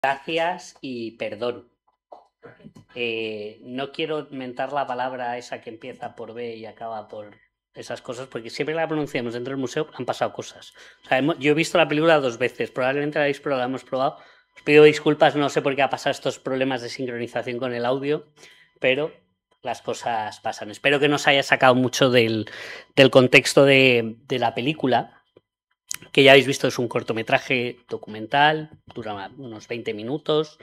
Gracias y perdón. No quiero mentar la palabra esa que empieza por B y acaba por esas cosas, porque siempre la pronunciamos dentro del museo, han pasado cosas. O sea, yo he visto la película 2 veces, probablemente la habéis probado, la hemos probado. Os pido disculpas, no sé por qué ha pasado estos problemas de sincronización con el audio, pero las cosas pasan. Espero que no os haya sacado mucho del contexto de la película, que ya habéis visto, es un cortometraje documental, dura unos 20 minutos.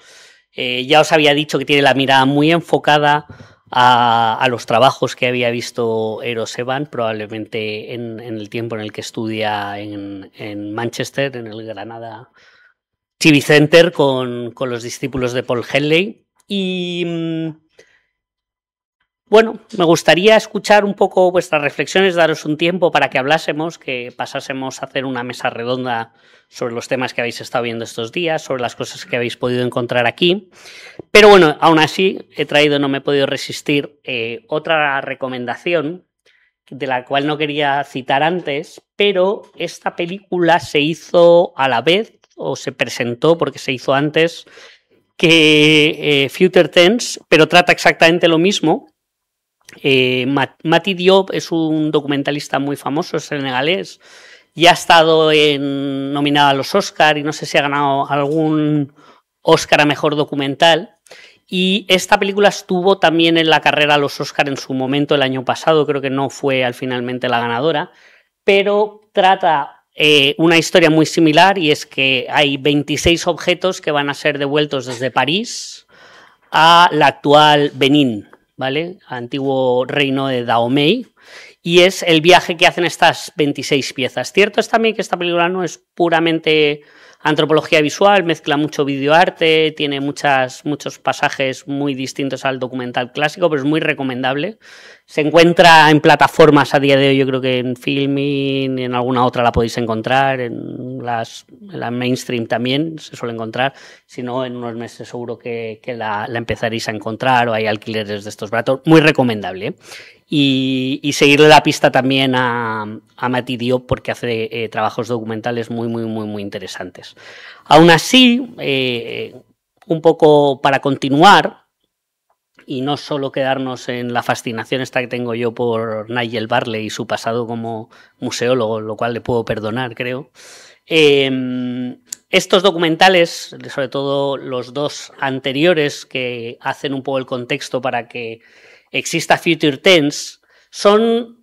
Ya os había dicho que tiene la mirada muy enfocada a los trabajos que había visto Eros Evan, probablemente en el tiempo en el que estudia en Manchester, en el Granada Civic Center, con los discípulos de Paul Henley. Y bueno, me gustaría escuchar un poco vuestras reflexiones, daros un tiempo para que hablásemos, que pasásemos a hacer una mesa redonda sobre los temas que habéis estado viendo estos días, sobre las cosas que habéis podido encontrar aquí. Pero bueno, aún así he traído, no me he podido resistir, otra recomendación de la cual no quería citar antes, pero esta película se hizo a la vez, o se presentó porque se hizo antes que Future Tense, pero trata exactamente lo mismo. Mati Diop es un documentalista muy famoso, es senegalés, y ha estado nominado a los Oscar y no sé si ha ganado algún Oscar a Mejor Documental. Y esta película estuvo también en la carrera a los Oscar en su momento el año pasado, creo que no fue finalmente la ganadora, pero trata una historia muy similar, y es que hay 26 objetos que van a ser devueltos desde París a la actual Benín, ¿vale? Antiguo reino de Dahomey, y es el viaje que hacen estas 26 piezas. Cierto es también que esta película no es puramente antropología visual, mezcla mucho videoarte, tiene muchos pasajes muy distintos al documental clásico, pero es muy recomendable. Se encuentra en plataformas a día de hoy, yo creo que en Filmin y en alguna otra la podéis encontrar, en la mainstream también se suele encontrar, si no en unos meses seguro que la empezaréis a encontrar, o hay alquileres de estos baratos, muy recomendable, ¿eh? Y seguirle la pista también a Mati Diop, porque hace trabajos documentales muy interesantes. Aún así, un poco para continuar, y no solo quedarnos en la fascinación esta que tengo yo por Nigel Barley y su pasado como museólogo, lo cual le puedo perdonar, creo. Estos documentales, sobre todo los dos anteriores, que hacen un poco el contexto para que exista Future Tense, son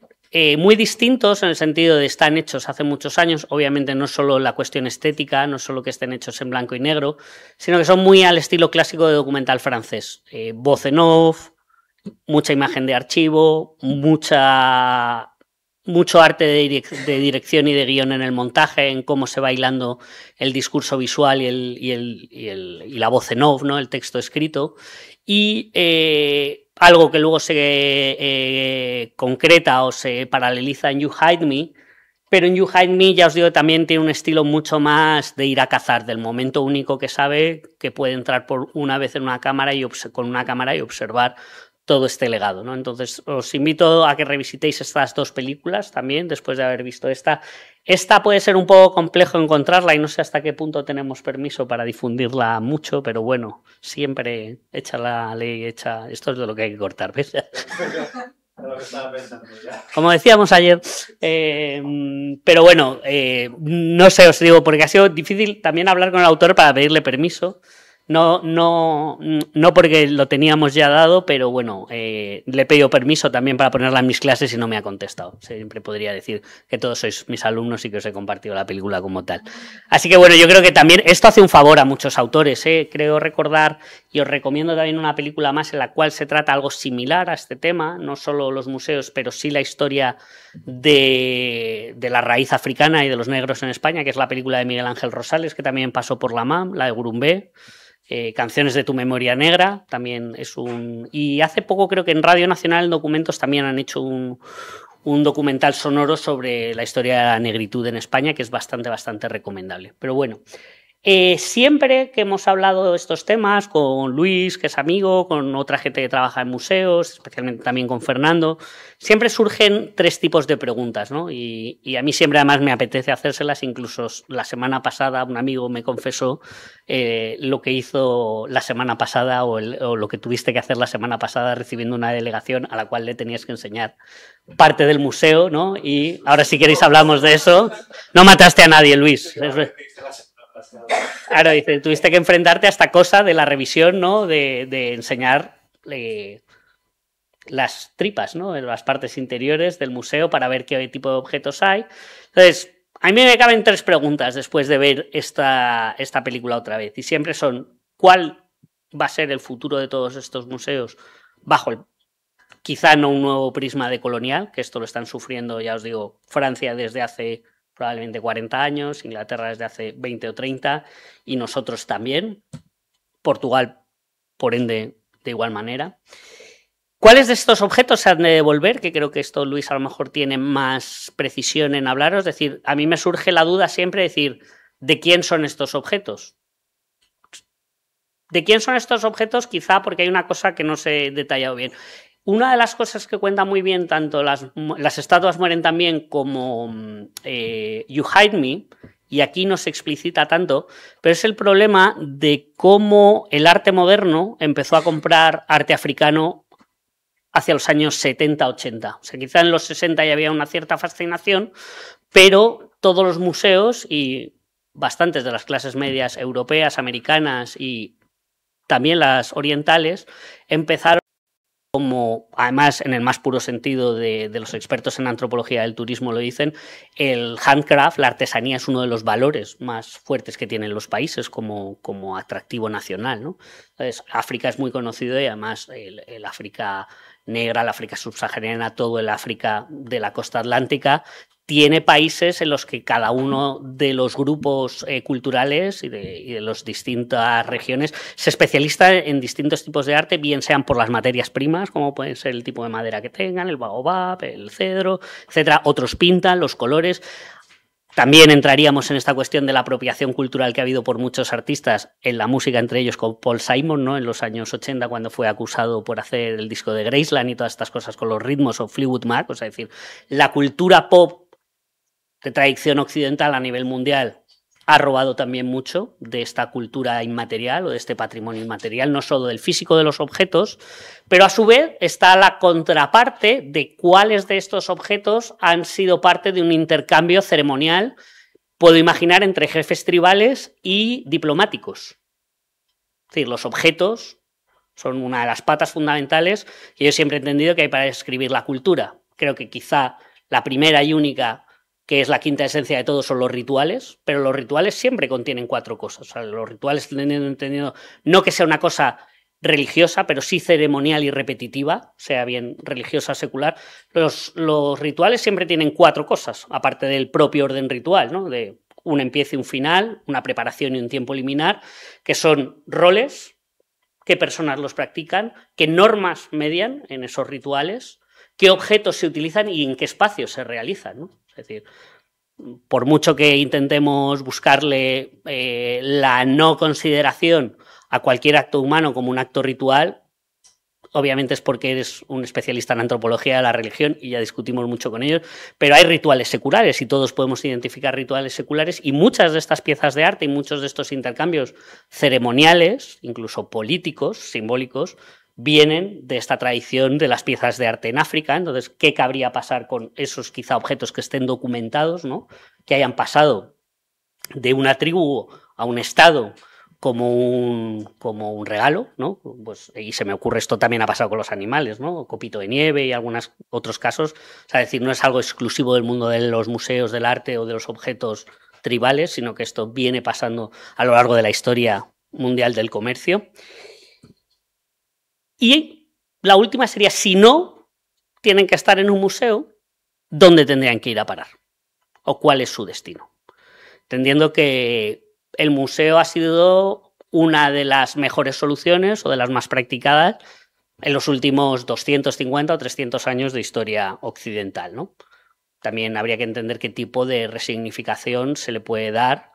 muy distintos en el sentido de están hechos hace muchos años. Obviamente no solo la cuestión estética, no solo que estén hechos en blanco y negro, sino que son muy al estilo clásico de documental francés. Voz en off, mucha imagen de archivo, mucho arte de dirección y de guión en el montaje, en cómo se va hilando el discurso visual y la voz en off, ¿no? El texto escrito. Y algo que luego se concreta o se paraleliza en You Hide Me, pero en You Hide Me, ya os digo, también tiene un estilo mucho más de ir a cazar, del momento único que sabe que puede entrar por una vez en una cámara con una cámara y observar todo este legado, ¿no? Entonces os invito a que revisitéis estas dos películas también, después de haber visto esta. Esta puede ser un poco complejo encontrarla y no sé hasta qué punto tenemos permiso para difundirla mucho, pero bueno, siempre echa la ley, echa... Esto es de lo que hay que cortar, ¿ves? Como decíamos ayer, pero bueno, no sé, os digo, porque ha sido difícil también hablar con el autor para pedirle permiso. No porque lo teníamos ya dado, pero bueno, le he pedido permiso también para ponerla en mis clases y no me ha contestado. Siempre podría decir que todos sois mis alumnos y que os he compartido la película como tal. Así que bueno, yo creo que también esto hace un favor a muchos autores, ¿eh? Creo recordar, y os recomiendo también una película más en la cual se trata algo similar a este tema, no solo los museos, pero sí la historia de la raíz africana y de los negros en España, que es la película de Miguel Ángel Rosales, que también pasó por la MAM, la de Gurumbé. Canciones de tu memoria negra, también es un... Y hace poco creo que en Radio Nacional en Documentos también han hecho un documental sonoro sobre la historia de la negritud en España, que es bastante recomendable. Pero bueno, Siempre que hemos hablado de estos temas con Luis, que es amigo, con otra gente que trabaja en museos, especialmente también con Fernando, siempre surgen tres tipos de preguntas, ¿no? Y a mí siempre además me apetece hacérselas. Incluso la semana pasada un amigo me confesó lo que hizo la semana pasada o lo que tuviste que hacer la semana pasada recibiendo una delegación a la cual le tenías que enseñar parte del museo, ¿no? Y ahora si queréis hablamos de eso. No mataste a nadie, Luis. Claro, dice, tuviste que enfrentarte a esta cosa de la revisión, ¿no? De enseñar las tripas, ¿no? Las partes interiores del museo para ver qué tipo de objetos hay. Entonces, a mí me caben tres preguntas después de ver esta película otra vez. Y siempre son, ¿cuál va a ser el futuro de todos estos museos bajo quizá no un nuevo prisma de colonial, que esto lo están sufriendo, ya os digo, Francia desde hace probablemente 40 años, Inglaterra desde hace 20 o 30, y nosotros también, Portugal, por ende, de igual manera. ¿Cuáles de estos objetos se han de devolver? Que creo que esto Luis a lo mejor tiene más precisión en hablaros. Es decir, a mí me surge la duda siempre de decir, ¿de quién son estos objetos? ¿De quién son estos objetos? Quizá porque hay una cosa que no se he detallado bien. Una de las cosas que cuenta muy bien, tanto las estatuas mueren también como You Hide Me, y aquí no se explicita tanto, pero es el problema de cómo el arte moderno empezó a comprar arte africano hacia los años 70-80. O sea, quizá en los 60 ya había una cierta fascinación, pero todos los museos y bastantes de las clases medias europeas, americanas y también las orientales empezaron, como además en el más puro sentido de los expertos en antropología del turismo lo dicen, el handcraft, la artesanía, es uno de los valores más fuertes que tienen los países como atractivo nacional, ¿no? Entonces, África es muy conocido y además el África negra, el África subsahariana, todo el África de la costa atlántica, tiene países en los que cada uno de los grupos culturales y de las distintas regiones se especializa en distintos tipos de arte, bien sean por las materias primas, como pueden ser el tipo de madera que tengan, el baobab, el cedro, etcétera. Otros pintan los colores. También entraríamos en esta cuestión de la apropiación cultural que ha habido por muchos artistas en la música, entre ellos con Paul Simon, ¿no? En los años 80, cuando fue acusado por hacer el disco de Graceland y todas estas cosas con los ritmos, o Fleetwood Mac. O sea, es decir, la cultura pop de tradición occidental a nivel mundial ha robado también mucho de esta cultura inmaterial o de este patrimonio inmaterial, no solo del físico de los objetos, pero a su vez está la contraparte de cuáles de estos objetos han sido parte de un intercambio ceremonial, puedo imaginar, entre jefes tribales y diplomáticos. Es decir, los objetos son una de las patas fundamentales que yo siempre he entendido que hay para describir la cultura. Creo que quizá la primera y única, que es la quinta esencia de todo, son los rituales, pero los rituales siempre contienen cuatro cosas. O sea, los rituales, entendiendo no que sea una cosa religiosa, pero sí ceremonial y repetitiva, sea bien religiosa o secular. Los rituales siempre tienen cuatro cosas, aparte del propio orden ritual, ¿no? De un empiece y un final, una preparación y un tiempo liminar, que son roles, qué personas los practican, qué normas median en esos rituales, qué objetos se utilizan y en qué espacios se realizan, ¿no? Es decir, por mucho que intentemos buscarle la no consideración a cualquier acto humano como un acto ritual, obviamente es porque eres un especialista en antropología de la religión y ya discutimos mucho con ellos, pero hay rituales seculares y todos podemos identificar rituales seculares, y muchas de estas piezas de arte y muchos de estos intercambios ceremoniales, incluso políticos, simbólicos, vienen de esta tradición de las piezas de arte en África. Entonces, ¿qué cabría pasar con esos quizá objetos que estén documentados, ¿no? Que hayan pasado de una tribu a un estado como un regalo, ¿no? Pues, y se me ocurre, esto también ha pasado con los animales, ¿no? Copito de nieve y algunos otros casos. O sea, es decir, no es algo exclusivo del mundo de los museos del arte o de los objetos tribales, sino que esto viene pasando a lo largo de la historia mundial del comercio. Y la última sería, si no tienen que estar en un museo, ¿dónde tendrían que ir a parar? ¿O cuál es su destino? Entendiendo que el museo ha sido una de las mejores soluciones o de las más practicadas en los últimos 250 o 300 años de historia occidental, ¿no? También habría que entender qué tipo de resignificación se le puede dar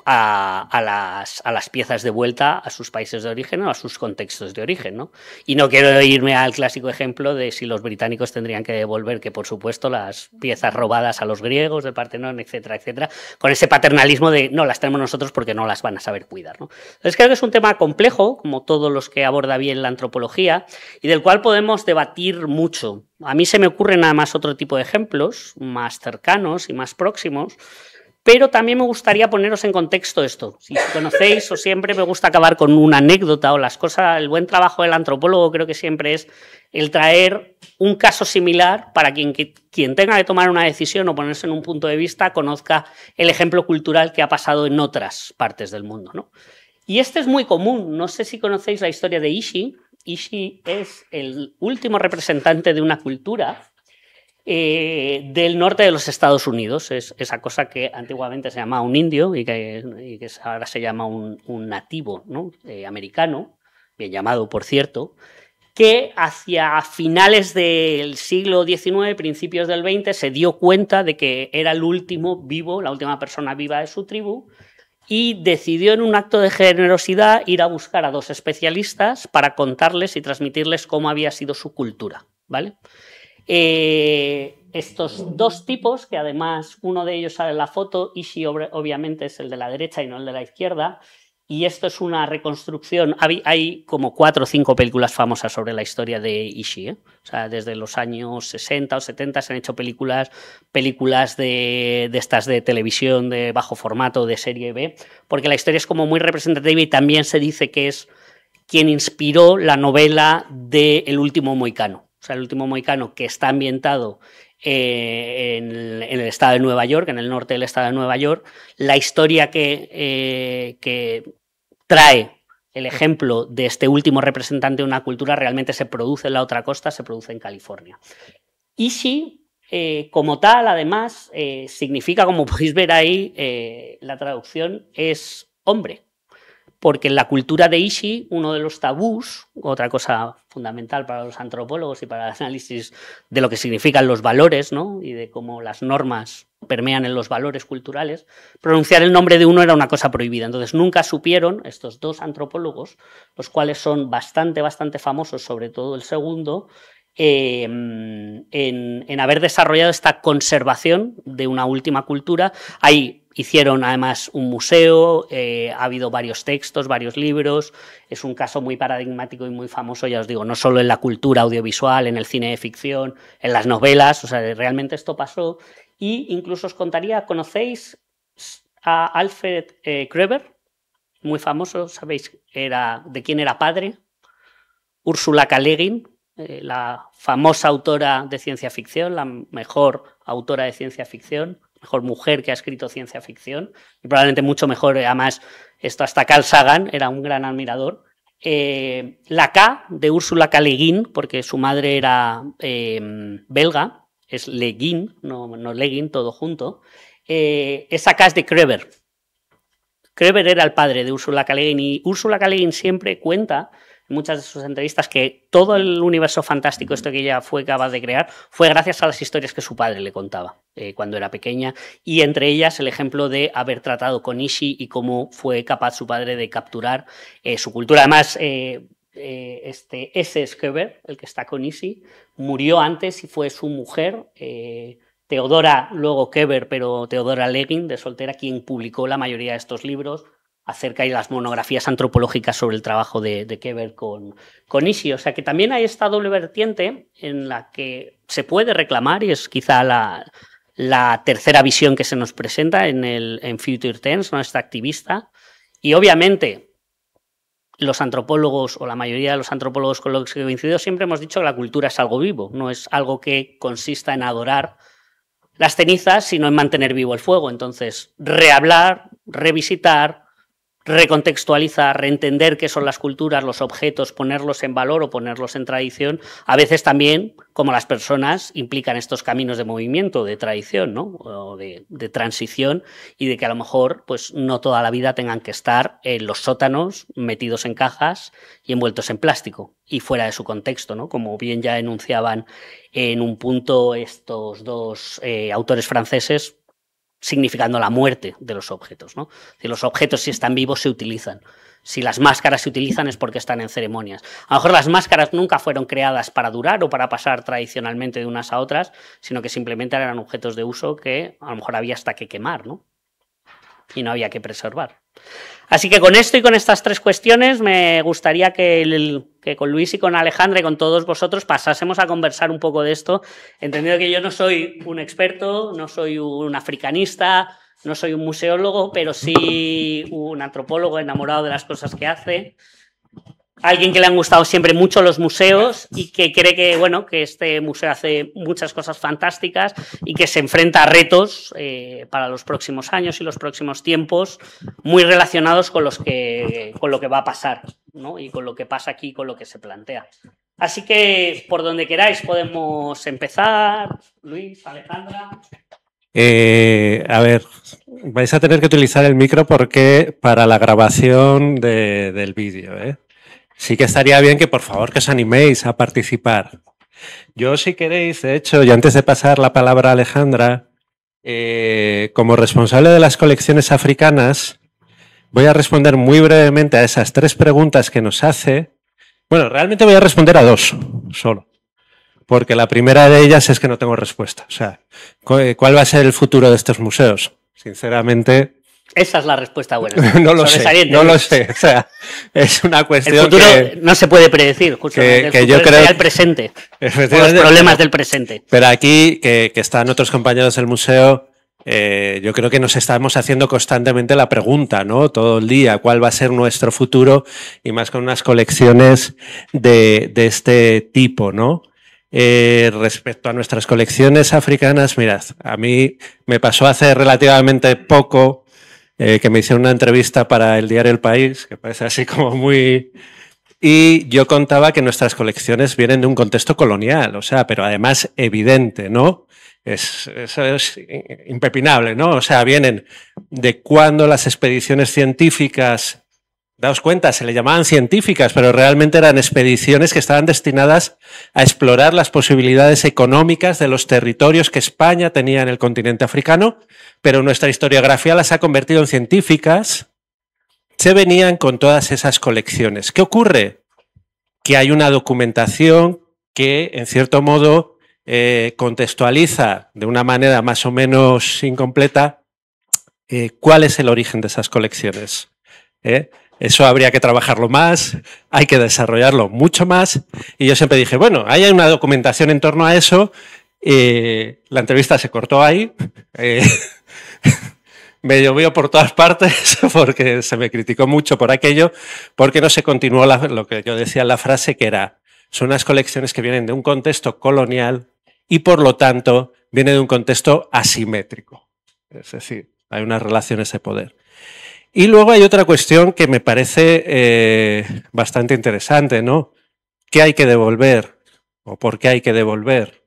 a las piezas de vuelta a sus países de origen o a sus contextos de origen, ¿no? Y no quiero irme al clásico ejemplo de si los británicos tendrían que devolver, que por supuesto, las piezas robadas a los griegos del Partenón, etcétera, etcétera, con ese paternalismo de no, las tenemos nosotros porque no las van a saber cuidar, ¿no? Entonces creo que es un tema complejo, como todos los que aborda bien la antropología, y del cual podemos debatir mucho. A mí se me ocurren además otro tipo de ejemplos, más cercanos y más próximos, pero también me gustaría poneros en contexto esto. Si conocéis, o siempre me gusta acabar con una anécdota o las cosas, el buen trabajo del antropólogo creo que siempre es el traer un caso similar para quien tenga que tomar una decisión o ponerse en un punto de vista conozca el ejemplo cultural que ha pasado en otras partes del mundo, ¿no? Y este es muy común. No sé si conocéis la historia de Ishi. Ishi es el último representante de una cultura del norte de los Estados Unidos. Es esa cosa que antiguamente se llamaba un indio y que ahora se llama un nativo, ¿no? Americano, bien llamado por cierto, que hacia finales del siglo XIX, principios del XX, se dio cuenta de que era el último vivo, la última persona viva de su tribu, y decidió en un acto de generosidad ir a buscar a dos especialistas para contarles y transmitirles cómo había sido su cultura, ¿vale? Estos dos tipos, que además uno de ellos sale en la foto, Ishi obviamente es el de la derecha y no el de la izquierda, y esto es una reconstrucción. Hay como 4 o 5 películas famosas sobre la historia de Ishi, ¿eh? O sea, desde los años 60 o 70 se han hecho películas de estas de televisión de bajo formato, de serie B, porque la historia es como muy representativa y también se dice que es quien inspiró la novela de El último mohicano. O sea, El último mohicano, que está ambientado en el estado de Nueva York, en el norte del estado de Nueva York. La historia que trae el ejemplo de este último representante de una cultura realmente se produce en la otra costa, se produce en California. Ishi, como tal, además, significa, como podéis ver ahí, la traducción es hombre. Porque en la cultura de Ishi, uno de los tabús, otra cosa fundamental para los antropólogos y para el análisis de lo que significan los valores, ¿no? Y de cómo las normas permean en los valores culturales, pronunciar el nombre de uno era una cosa prohibida. Entonces nunca supieron estos dos antropólogos, los cuales son bastante famosos, sobre todo el segundo, en haber desarrollado esta conservación de una última cultura. Hicieron además un museo, ha habido varios textos, varios libros. Es un caso muy paradigmático y muy famoso, ya os digo, no solo en la cultura audiovisual, en el cine de ficción, en las novelas. O sea, realmente esto pasó. Y incluso os contaría, ¿conocéis a Alfred Kreber? Muy famoso, ¿sabéis de quién era padre? Úrsula K. Le Guin, la famosa autora de ciencia ficción, la mejor autora de ciencia ficción, mejor mujer que ha escrito ciencia ficción, y probablemente mucho mejor, además, esto hasta Carl Sagan era un gran admirador. La K de Úrsula K. Le Guin, porque su madre era belga, es Le Guin, no Le Guin, todo junto. Esa K es de Kreber. Kreber era el padre de Úrsula K. Le Guin, y Úrsula K. Le Guin siempre cuenta en muchas de sus entrevistas que todo el universo fantástico esto que ella fue capaz de crear fue gracias a las historias que su padre le contaba cuando era pequeña, y entre ellas el ejemplo de haber tratado con Ishi y cómo fue capaz su padre de capturar su cultura. Además, ese Kreber, el que está con Ishi, murió antes y fue su mujer, Teodora, luego Kreber, pero Teodora Le Guin, de soltera, quien publicó la mayoría de estos libros acerca de las monografías antropológicas sobre el trabajo de Kreber con Ishi. O sea que también hay esta doble vertiente en la que se puede reclamar, y es quizá la tercera visión que se nos presenta en Future Tense, ¿no? Esta activista. Y obviamente los antropólogos, o la mayoría de los antropólogos con los que he coincidido, siempre hemos dicho que la cultura es algo vivo, no es algo que consista en adorar las cenizas, sino en mantener vivo el fuego. Entonces, rehablar, revisitar, recontextualizar, reentender qué son las culturas, los objetos, ponerlos en valor o ponerlos en tradición, a veces también, como las personas, implican estos caminos de movimiento, de tradición, ¿no? O de transición, y de que a lo mejor pues, no toda la vida tengan que estar en los sótanos, metidos en cajas y envueltos en plástico, y fuera de su contexto, ¿no? Como bien ya enunciaban en un punto estos dos autores franceses, significando la muerte de los objetos, ¿no? Si los objetos, si están vivos, se utilizan. Si las máscaras se utilizan es porque están en ceremonias. A lo mejor las máscaras nunca fueron creadas para durar o para pasar tradicionalmente de unas a otras, sino que simplemente eran objetos de uso que a lo mejor había hasta que quemar, ¿no? Y no había que preservar. Así que con esto y con estas 3 cuestiones me gustaría que con Luis y con Alejandra y con todos vosotros pasásemos a conversar un poco de esto, entendiendo que yo no soy un experto, no soy un africanista, no soy un museólogo, pero sí un antropólogo enamorado de las cosas que hace. Alguien que le han gustado siempre mucho los museos y que cree que, bueno, que este museo hace muchas cosas fantásticas y que se enfrenta a retos para los próximos años y los próximos tiempos muy relacionados con lo que va a pasar, ¿no? Y con lo que pasa aquí, con lo que se plantea. Así que, por donde queráis, podemos empezar. Luis, Alejandra. A ver, vais a tener que utilizar el micro porque para la grabación del vídeo, ¿eh? Sí que estaría bien que por favor que os animéis a participar. Yo, si queréis, de hecho, y antes de pasar la palabra a Alejandra, como responsable de las colecciones africanas, voy a responder muy brevemente a esas 3 preguntas que nos hace. Bueno, realmente voy a responder a 2 solo, porque la primera de ellas es que no tengo respuesta. O sea, ¿cuál va a ser el futuro de estos museos? Sinceramente... Esa es la respuesta buena. No lo sé, no lo sé. O sea, es una cuestión el futuro que no se puede predecir, justamente. Que yo creo el presente, los problemas del presente. Pero aquí, que están otros compañeros del museo, yo creo que nos estamos haciendo constantemente la pregunta, ¿no? Todo el día, ¿cuál va a ser nuestro futuro? Y más con unas colecciones de este tipo, ¿no? Respecto a nuestras colecciones africanas, mirad, a mí me pasó hace relativamente poco que me hicieron una entrevista para el diario El País, que parece así como muy... Y yo contaba que nuestras colecciones vienen de un contexto colonial, o sea, pero además evidente, ¿no? Eso es impepinable, ¿no? O sea, vienen de cuando las expediciones científicas... Daos cuenta, se le llamaban científicas, pero realmente eran expediciones que estaban destinadas a explorar las posibilidades económicas de los territorios que España tenía en el continente africano, pero nuestra historiografía las ha convertido en científicas. Se venían con todas esas colecciones. ¿Qué ocurre? Que hay una documentación que, en cierto modo, contextualiza de una manera más o menos incompleta cuál es el origen de esas colecciones. Eso habría que trabajarlo más, hay que desarrollarlo mucho más. Y yo siempre dije, bueno, hay una documentación en torno a eso. La entrevista se cortó ahí. Me llovió por todas partes porque se me criticó mucho por aquello, porque no se continuó lo que yo decía en la frase, que era, son unas colecciones que vienen de un contexto colonial y por lo tanto vienen de un contexto asimétrico. Es decir, hay unas relaciones de poder. Y luego hay otra cuestión que me parece bastante interesante, ¿no? ¿Qué hay que devolver? ¿O por qué hay que devolver?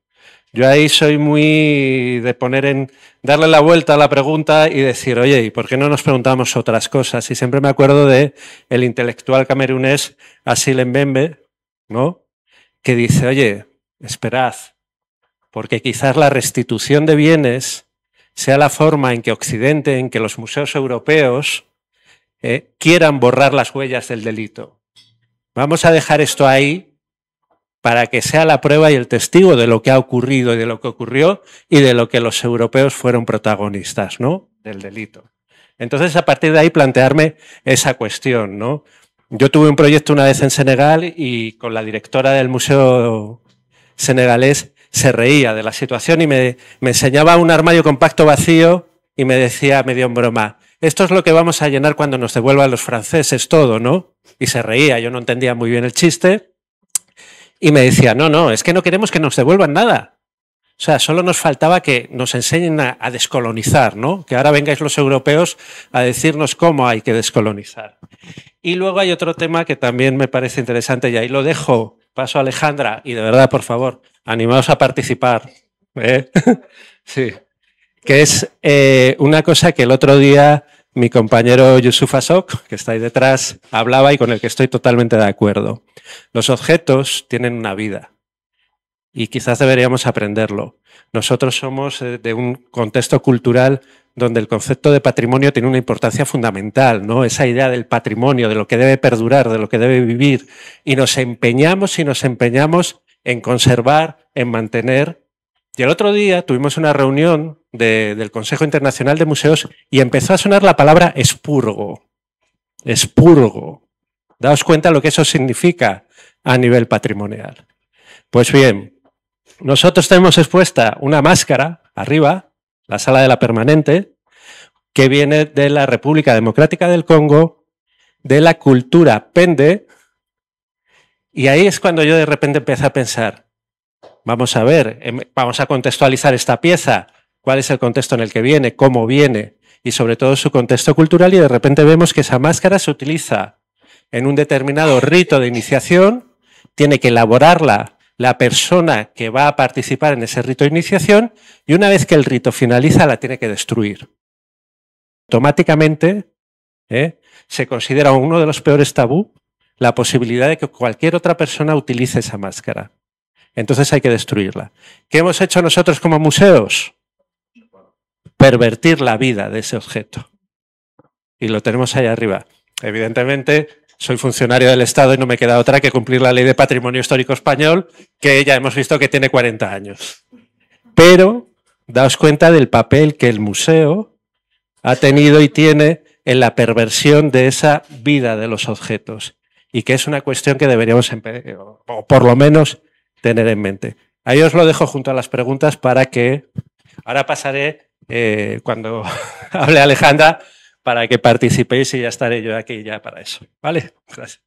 Yo ahí soy muy de darle la vuelta a la pregunta y decir, oye, ¿y por qué no nos preguntamos otras cosas? Y siempre me acuerdo de el intelectual camerunés Asile Mbembe, ¿no? Que dice, oye, esperad, porque quizás la restitución de bienes sea la forma en que Occidente, en que los museos europeos quieran borrar las huellas del delito. Vamos a dejar esto ahí para que sea la prueba y el testigo de lo que ha ocurrido y de lo que ocurrió y de lo que los europeos fueron protagonistas, ¿no? Del delito. Entonces, a partir de ahí, plantearme esa cuestión, ¿no? Yo tuve un proyecto una vez en Senegal y con la directora del museo senegalés se reía de la situación y me enseñaba un armario compacto vacío y me decía, medio en broma, esto es lo que vamos a llenar cuando nos devuelvan los franceses todo, ¿no? Y se reía, yo no entendía muy bien el chiste. Y me decía, no, es que no queremos que nos devuelvan nada. O sea, solo nos faltaba que nos enseñen a descolonizar, ¿no? Que ahora vengáis los europeos a decirnos cómo hay que descolonizar. Y luego hay otro tema que también me parece interesante y ahí lo dejo, paso a Alejandra y de verdad, por favor, animaos a participar. Sí. Que es una cosa que el otro día mi compañero Yusuf Asok, que está ahí detrás, hablaba y con el que estoy totalmente de acuerdo. Los objetos tienen una vida y quizás deberíamos aprenderlo. Nosotros somos de un contexto cultural donde el concepto de patrimonio tiene una importancia fundamental, ¿no? Esa idea del patrimonio, de lo que debe perdurar, de lo que debe vivir, y nos empeñamos en conservar, en mantener. Y el otro día tuvimos una reunión del Consejo Internacional de Museos y empezó a sonar la palabra expurgo. Expurgo. Daos cuenta lo que eso significa a nivel patrimonial. Pues bien, nosotros tenemos expuesta una máscara arriba, la Sala de la Permanente, que viene de la República Democrática del Congo, de la cultura Pende, y ahí es cuando yo de repente empecé a pensar, vamos a ver, vamos a contextualizar esta pieza, cuál es el contexto en el que viene, cómo viene, y sobre todo su contexto cultural, y de repente vemos que esa máscara se utiliza en un determinado rito de iniciación, tiene que elaborarla la persona que va a participar en ese rito de iniciación, y una vez que el rito finaliza la tiene que destruir. Automáticamente se considera uno de los peores tabú la posibilidad de que cualquier otra persona utilice esa máscara. Entonces hay que destruirla. ¿Qué hemos hecho nosotros como museos? Pervertir la vida de ese objeto. Y lo tenemos ahí arriba. Evidentemente, soy funcionario del Estado y no me queda otra que cumplir la Ley de Patrimonio Histórico Español, que ya hemos visto que tiene 40 años. Pero daos cuenta del papel que el museo ha tenido y tiene en la perversión de esa vida de los objetos, y que es una cuestión que deberíamos, o por lo menos, tener en mente. Ahí os lo dejo junto a las preguntas para que ahora pasaré, cuando hable Alejandra, para que participéis y ya estaré yo aquí ya para eso. ¿Vale? Gracias.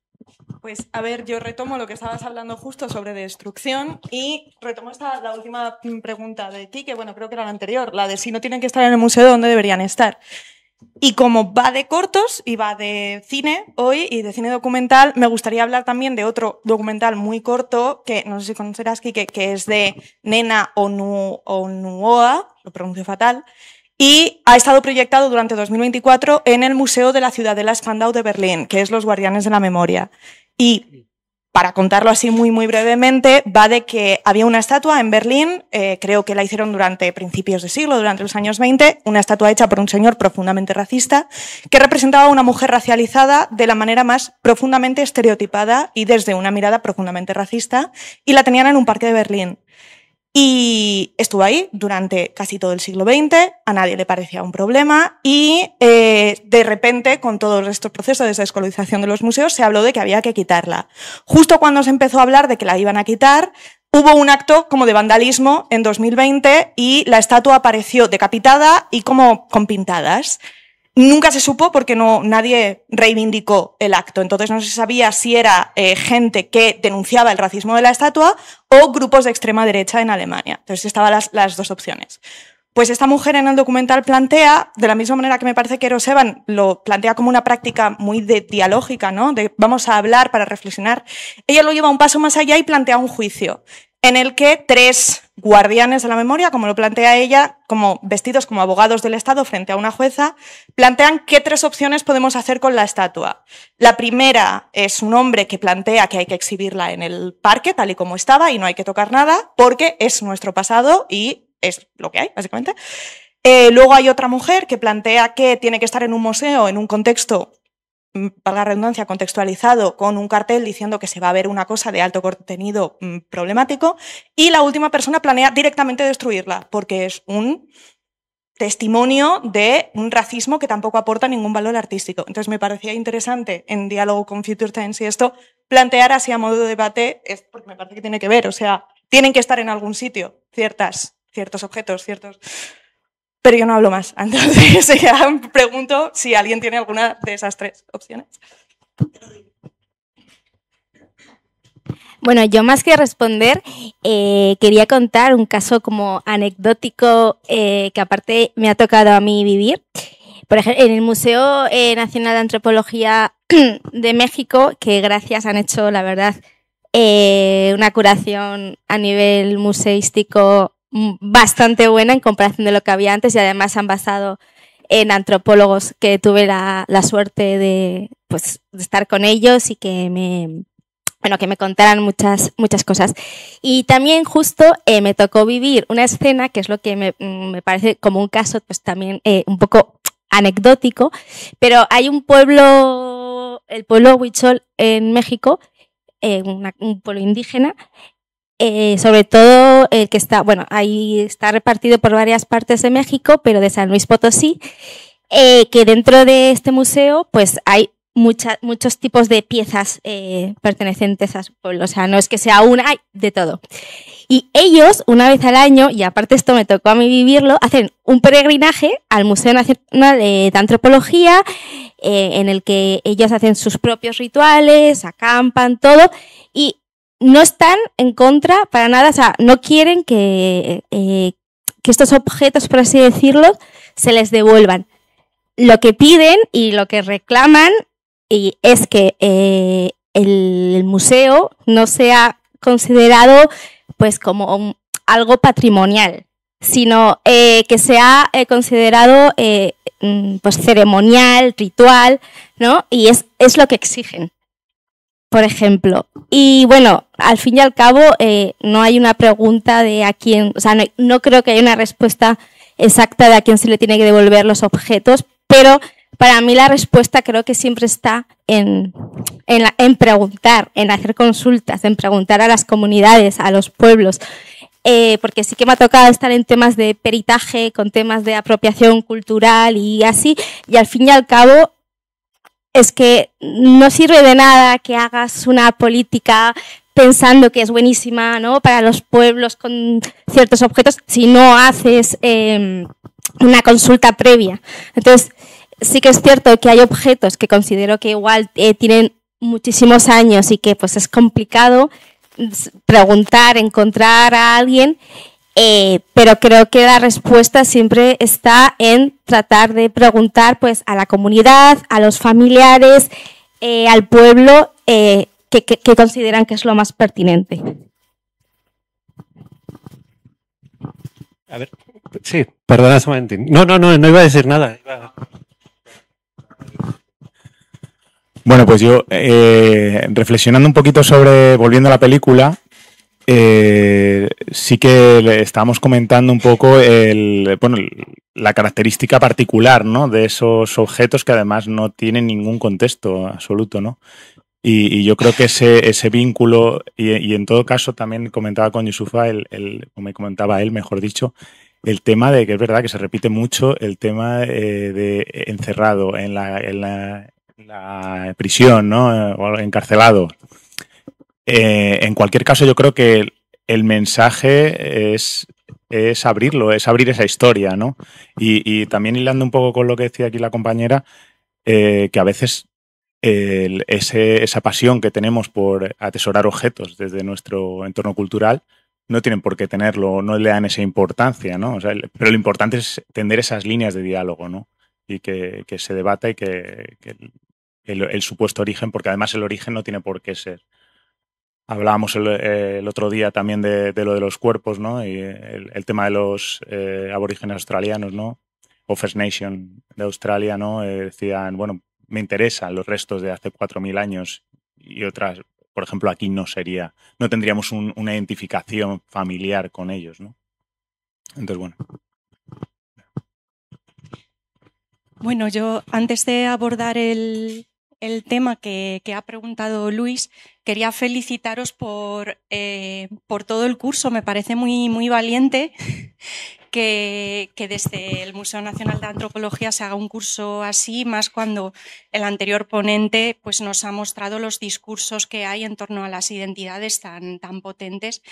Pues a ver, yo retomo lo que estabas hablando justo sobre destrucción y retomo la última pregunta de ti, que bueno, creo que era la anterior, la de si no tienen que estar en el museo, ¿dónde deberían estar? Y como va de cortos y va de cine hoy y de cine documental, me gustaría hablar también de otro documental muy corto que no sé si conocerás, Quique, que es de Nena Onuoha, lo pronuncio fatal, y ha estado proyectado durante 2024 en el Museo de la Ciudadela Spandau de Berlín, que es Los Guardianes de la Memoria. Y para contarlo así muy brevemente, va de que había una estatua en Berlín, creo que la hicieron durante principios de siglo, durante los años 20, una estatua hecha por un señor profundamente racista, que representaba a una mujer racializada de la manera más profundamente estereotipada y desde una mirada profundamente racista, y la tenían en un parque de Berlín. Y estuvo ahí durante casi todo el siglo XX, a nadie le parecía un problema y de repente, con todos estos procesos de descolonización de los museos, se habló de que había que quitarla. Justo cuando se empezó a hablar de que la iban a quitar, hubo un acto como de vandalismo en 2020 y la estatua apareció decapitada y como con pintadas. Nunca se supo porque nadie reivindicó el acto. Entonces no se sabía si era gente que denunciaba el racismo de la estatua o grupos de extrema derecha en Alemania. Entonces estaban las dos opciones. Pues esta mujer en el documental plantea, de la misma manera que me parece que Eros Eban lo plantea como una práctica muy dialógica, ¿no? De vamos a hablar para reflexionar. Ella lo lleva un paso más allá y plantea un juicio en el que 3 guardianes de la memoria, como lo plantea ella, como vestidos como abogados del Estado frente a una jueza, plantean qué 3 opciones podemos hacer con la estatua. La primera es un hombre que plantea que hay que exhibirla en el parque, tal y como estaba, y no hay que tocar nada, porque es nuestro pasado y es lo que hay, básicamente. Luego hay otra mujer que plantea que tiene que estar en un museo, en un contexto, para la redundancia, contextualizado, con un cartel diciendo que se va a ver una cosa de alto contenido problemático, y la última persona planea directamente destruirla, porque es un testimonio de un racismo que tampoco aporta ningún valor artístico. Entonces me parecía interesante, en diálogo con Future Tense y esto, plantear así a modo de debate, porque me parece que tiene que ver, o sea, tienen que estar en algún sitio ciertos objetos, Pero yo no hablo más. Entonces ya pregunto si alguien tiene alguna de esas 3 opciones. Bueno, yo más que responder, quería contar un caso como anecdótico que aparte me ha tocado a mí vivir. Por ejemplo, en el Museo Nacional de Antropología de México, que gracias han hecho, la verdad, una curación a nivel museístico bastante buena en comparación de lo que había antes, y además han basado en antropólogos que tuve la suerte de estar con ellos y que bueno, que me contaran muchas cosas. Y también justo me tocó vivir una escena, que es lo que me parece como un caso pues también un poco anecdótico, pero hay un pueblo, el pueblo Huichol en México, un pueblo indígena, sobre todo el que está, bueno, ahí está repartido por varias partes de México, pero de San Luis Potosí, que dentro de este museo pues hay muchos tipos de piezas pertenecientes a su pueblo, o sea, no es que sea una, hay de todo. Y ellos, una vez al año, y aparte esto me tocó a mí vivirlo, hacen un peregrinaje al Museo Nacional de Antropología, en el que ellos hacen sus propios rituales, acampan, todo, y no están en contra para nada, o sea, no quieren que estos objetos, por así decirlo, se les devuelvan. Lo que piden y lo que reclaman es que el museo no sea considerado pues como algo patrimonial, sino que sea considerado pues ceremonial, ritual, ¿no? Y es lo que exigen, por ejemplo. Y bueno, al fin y al cabo no hay una pregunta de a quién, o sea, no creo que haya una respuesta exacta de a quién se le tiene que devolver los objetos, pero para mí la respuesta creo que siempre está en preguntar, en hacer consultas, en preguntar a las comunidades, a los pueblos, porque sí que me ha tocado estar en temas de peritaje, con temas de apropiación cultural y así, y al fin y al cabo es que no sirve de nada que hagas una política pensando que es buenísima, ¿no?, para los pueblos con ciertos objetos si no haces una consulta previa. Entonces, sí que es cierto que hay objetos que considero que igual tienen muchísimos años y que pues es complicado preguntar, encontrar a alguien, pero creo que la respuesta siempre está en tratar de preguntar pues a la comunidad, a los familiares, al pueblo, que consideran que es lo más pertinente. A ver, sí, perdona un momentín. No iba a decir nada. Bueno, pues yo, reflexionando un poquito sobre, volviendo a la película, sí que le estábamos comentando un poco la característica particular, ¿no?, de esos objetos que además no tienen ningún contexto absoluto, ¿no? Y yo creo que ese vínculo, y en todo caso también comentaba con Yusufa, o me comentaba él, mejor dicho, el tema de que es verdad que se repite mucho el tema de encerrado en la prisión, ¿no?, o encarcelado. En cualquier caso, yo creo que el mensaje es abrirlo, es abrir esa historia, ¿no? Y también hilando un poco con lo que decía aquí la compañera, que a veces esa pasión que tenemos por atesorar objetos desde nuestro entorno cultural no tienen por qué tenerlo, no le dan esa importancia, ¿no? O sea, pero lo importante es tender esas líneas de diálogo, ¿no? Y que se debata y que el supuesto origen, porque además el origen no tiene por qué ser. Hablábamos el otro día también de lo de los cuerpos, ¿no? Y el tema de los aborígenes australianos, ¿no? O First Nation de Australia, ¿no? Decían, bueno, me interesan los restos de hace 4.000 años y otras, por ejemplo, aquí no tendríamos una identificación familiar con ellos, ¿no? Entonces, bueno. Bueno, yo antes de abordar el tema que ha preguntado Luis, quería felicitaros por todo el curso. Me parece muy, muy valiente que desde el Museo Nacional de Antropología se haga un curso así, más cuando el anterior ponente pues, nos ha mostrado los discursos que hay en torno a las identidades tan potentes,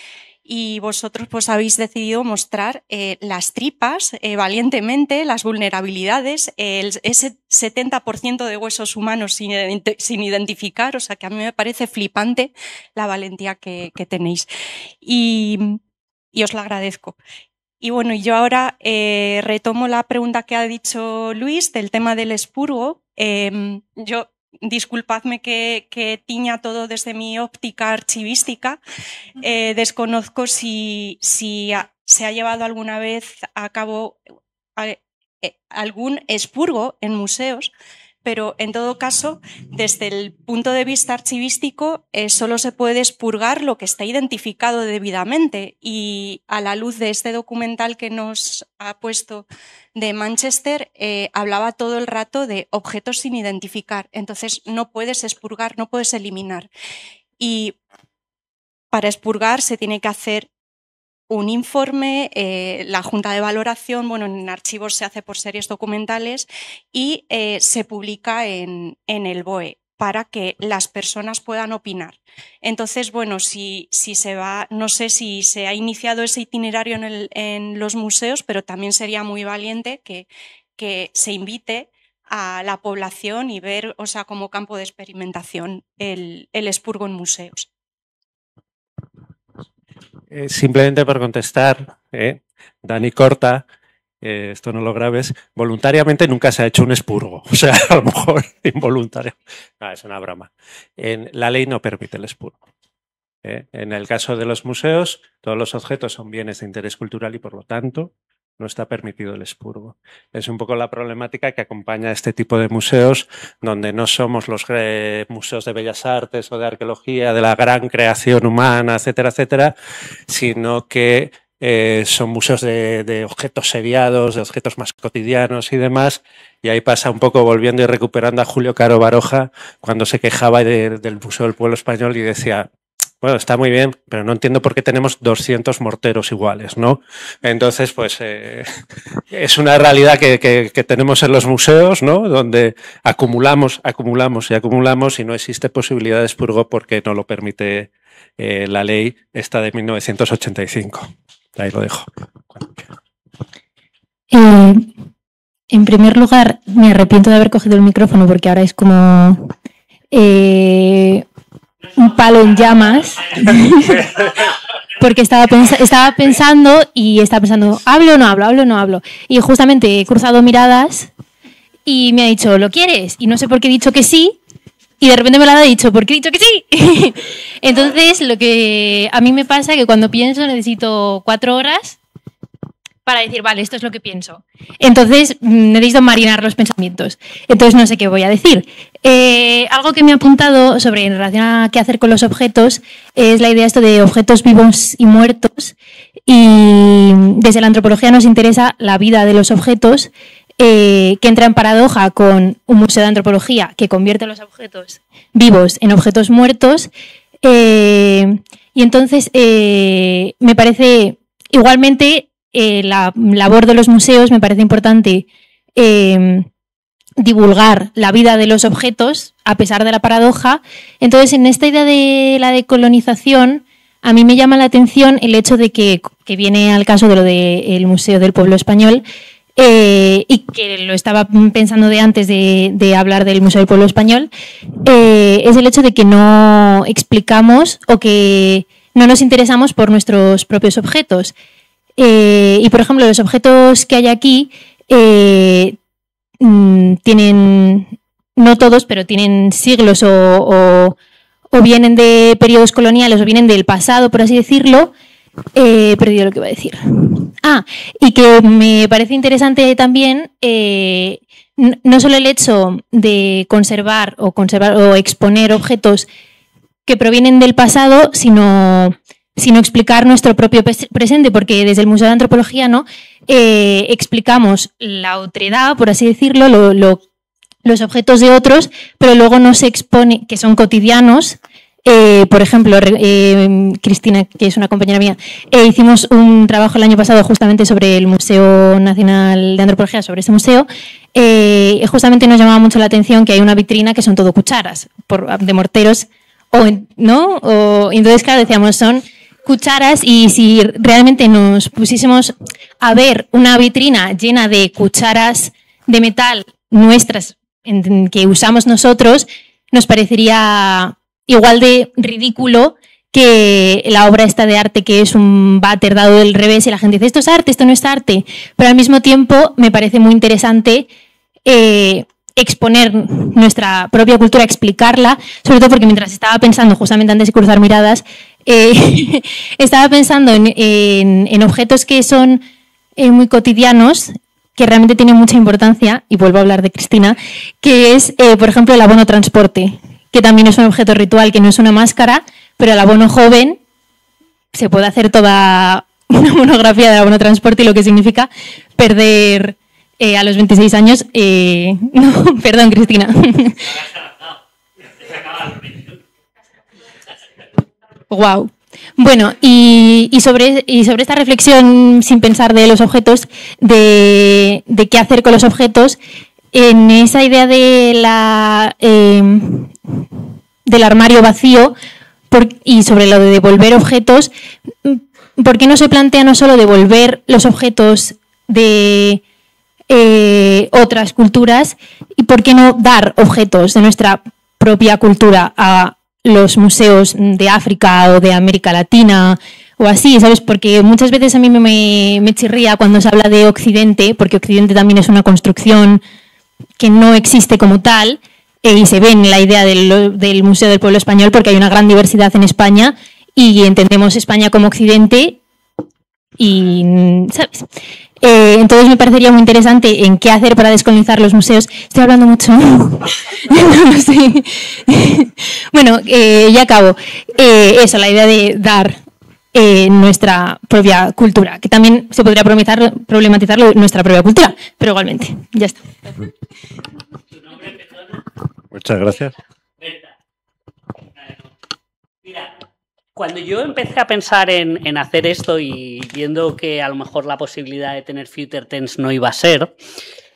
y vosotros pues, habéis decidido mostrar las tripas valientemente, las vulnerabilidades, ese 70% de huesos humanos sin identificar, o sea que a mí me parece flipante la valentía que tenéis y os la agradezco. Y bueno, yo ahora retomo la pregunta que ha dicho Luis del tema del expurgo. Yo, disculpadme que tiña todo desde mi óptica archivística. Desconozco si se ha llevado alguna vez a cabo algún expurgo en museos, pero en todo caso, desde el punto de vista archivístico, solo se puede expurgar lo que está identificado debidamente. Y a la luz de este documental que nos ha puesto de Manchester, hablaba todo el rato de objetos sin identificar. Entonces no puedes expurgar, no puedes eliminar. Y para expurgar se tiene que hacer un informe, la junta de valoración, bueno, en archivos se hace por series documentales y se publica en el BOE para que las personas puedan opinar. Entonces, bueno, si se va, no sé si se ha iniciado ese itinerario en los museos, pero también sería muy valiente que se invite a la población y ver, o sea, como campo de experimentación el expurgo en museos. Simplemente por contestar, Dani corta, esto no lo grabes, voluntariamente nunca se ha hecho un expurgo, o sea, a lo mejor involuntario. No, es una broma. La ley no permite el expurgo. En el caso de los museos, todos los objetos son bienes de interés cultural y por lo tanto no está permitido el expurgo. Es un poco la problemática que acompaña a este tipo de museos, donde no somos los museos de bellas artes o de arqueología, de la gran creación humana, etcétera, etcétera, sino que son museos de objetos seriados, de objetos más cotidianos y demás. Y ahí pasa un poco, volviendo y recuperando a Julio Caro Baroja, cuando se quejaba del Museo del Pueblo Español y decía: bueno, está muy bien, pero no entiendo por qué tenemos 200 morteros iguales, ¿no? Entonces, pues es una realidad que tenemos en los museos, ¿no? Donde acumulamos y no existe posibilidad de expurgo porque no lo permite la ley esta de 1985. Ahí lo dejo. En primer lugar, me arrepiento de haber cogido el micrófono porque ahora es como un palo en llamas. Porque estaba pensando, ¿hablo o no hablo? Y justamente he cruzado miradas y me ha dicho, ¿lo quieres? Y no sé por qué he dicho que sí. Y de repente me lo ha dicho, ¿por qué he dicho que sí? Entonces, lo que a mí me pasa es que cuando pienso necesito 4 horas para decir, vale, esto es lo que pienso. Entonces, necesito marinar los pensamientos. Entonces, no sé qué voy a decir. Algo que me ha apuntado en relación a qué hacer con los objetos es la idea esto de objetos vivos y muertos. Y desde la antropología nos interesa la vida de los objetos, que entra en paradoja con un museo de antropología que convierte los objetos vivos en objetos muertos. Y entonces me parece igualmente la labor de los museos, me parece importante divulgar la vida de los objetos a pesar de la paradoja. Entonces, en esta idea de la decolonización, a mí me llama la atención el hecho de que viene al caso de lo del Museo del Pueblo Español, y que lo estaba pensando de antes de hablar del Museo del Pueblo Español, es el hecho de que no explicamos o que no nos interesamos por nuestros propios objetos. Y, por ejemplo, los objetos que hay aquí tienen, no todos, pero tienen siglos o vienen de periodos coloniales o vienen del pasado, por así decirlo. He perdido lo que iba a decir. Y que me parece interesante también no solo el hecho de conservar o exponer objetos que provienen del pasado, sino explicar nuestro propio presente, porque desde el Museo de Antropología, ¿no? Explicamos la otredad, por así decirlo, los objetos de otros, pero luego no se expone, que son cotidianos. Por ejemplo, Cristina, que es una compañera mía, hicimos un trabajo el año pasado justamente sobre el Museo Nacional de Antropología, sobre ese museo. Justamente nos llamaba mucho la atención que hay una vitrina que son todo cucharas de morteros, ¿no? Entonces, claro, decíamos, son cucharas, y si realmente nos pusiésemos a ver una vitrina llena de cucharas de metal nuestras que usamos nosotros, nos parecería igual de ridículo que la obra esta de arte que es un váter dado del revés y la gente dice, esto es arte, esto no es arte. Pero al mismo tiempo me parece muy interesante exponer nuestra propia cultura, explicarla, sobre todo porque mientras estaba pensando, justamente antes de cruzar miradas, estaba pensando en objetos que son muy cotidianos que realmente tiene mucha importancia, y vuelvo a hablar de Cristina, que es, por ejemplo, el abono transporte, que también es un objeto ritual, que no es una máscara, pero el abono joven se puede hacer toda una monografía del abono transporte y lo que significa perder a los 26 años. No, perdón, Cristina. Wow. Bueno, y sobre esta reflexión sin pensar de los objetos, de qué hacer con los objetos, en esa idea de del armario vacío y sobre lo de devolver objetos, ¿por qué no se plantea no solo devolver los objetos de otras culturas y por qué no dar objetos de nuestra propia cultura a los museos de África o de América Latina o así, ¿sabes? Porque muchas veces a mí me chirría cuando se habla de Occidente, porque Occidente también es una construcción que no existe como tal, y se ve en la idea del Museo del Pueblo Español porque hay una gran diversidad en España y entendemos España como Occidente y, ¿sabes? Entonces me parecería muy interesante en qué hacer para descolonizar los museos. Estoy hablando mucho. No sé. Bueno, ya acabo. Eso, la idea de dar nuestra propia cultura, que también se podría problematizar nuestra propia cultura, pero igualmente, ya está. Muchas gracias. Mira, cuando yo empecé a pensar en hacer esto y viendo que a lo mejor la posibilidad de tener future tense no iba a ser,